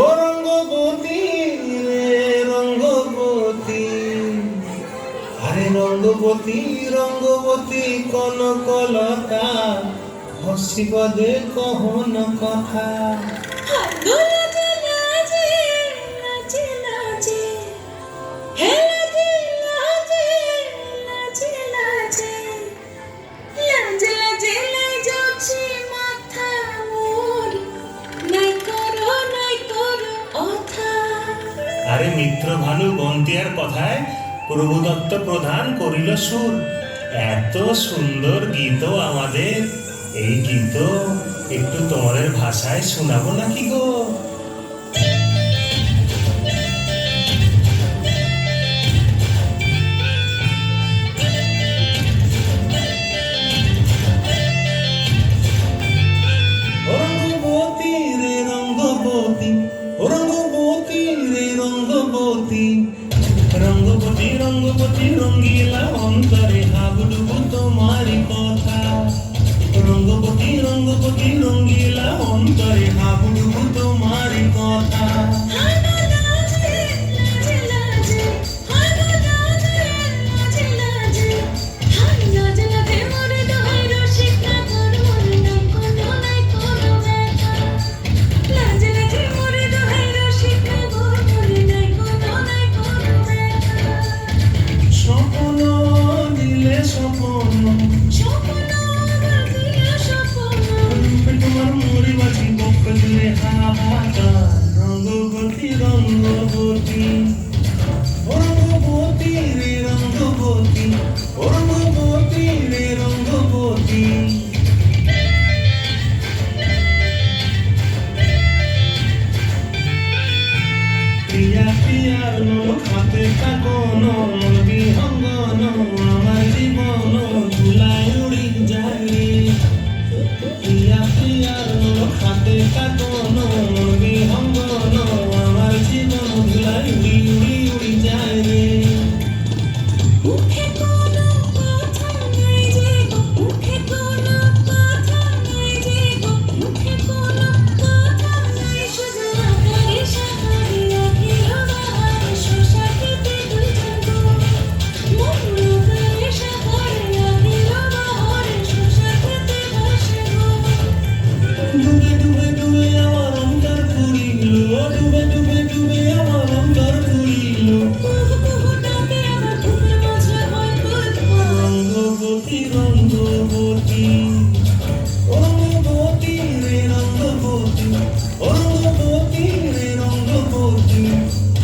ও রঙ্গবতী রে রঙ্গবতী, আরে রঙ্গবতী রঙ্গবতী কনকলতা, হসিব দে কহন কথা। আরে মিত্র ভানু বন্তিয়ার কথায় প্রভুদত্ত প্রধান করিল সুর। এত সুন্দর গীত আমাদের, এই গীত একটু তোমাদের ভাষায় শোনাবো নাকি গো? রঙ্গবতী রে রঙ্গবতী, রঙ্গবতী রে রঙ্গবতী, রঙ্গবতী রঙ্গবতী রঙ্গিলা অন্তরে হাবুডুবু তোমারি কথা। রঙ্গবতী রঙ্গবতী রঙ্গিলা অন্তরে হাবুডুবু তোমারি কথা। রঙ্গবতী রঙ্গবতী, রঙ্গবতী রে রঙ্গবতী, রঙ্গবতী রে রঙ্গবতী। প্রিয়া প্রিয়ার খাতে কাকন বিহঙ্গন, আমার জীবন ঝুলায় উড়ি যায় রে। প্রিয়া প্রিয়ার খাতে কাকন বিহঙ্গন, আমার জীবন ঝুলায় উড়ি উড়ি উড়ি যায় রে। ডুবে ডুবে ডুবে আমার অন্তর পুরিল, ডুবে ডুবে ডুবে আমার অন্তর পুরিল। রঙ্গবতী রঙ্গবতী, রঙ্গবতী রে রঙ্গবতী, রঙ্গবতী রে রঙ্গবতী।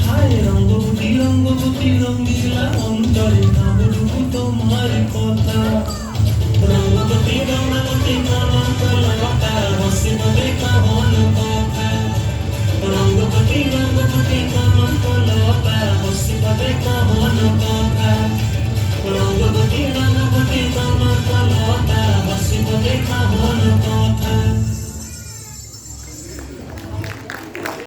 হায় রঙ্গবতী রঙ্গবতী রঙ্গিলা অন্তরে হাবুডুবু তোমার কথা। রঙ্গবতী রঙ্গবতী কনকলতা, হসিব দে কহন কথা। রঙ্গবতী রঙ্গবতী কনকলতা, হসিব দে কহন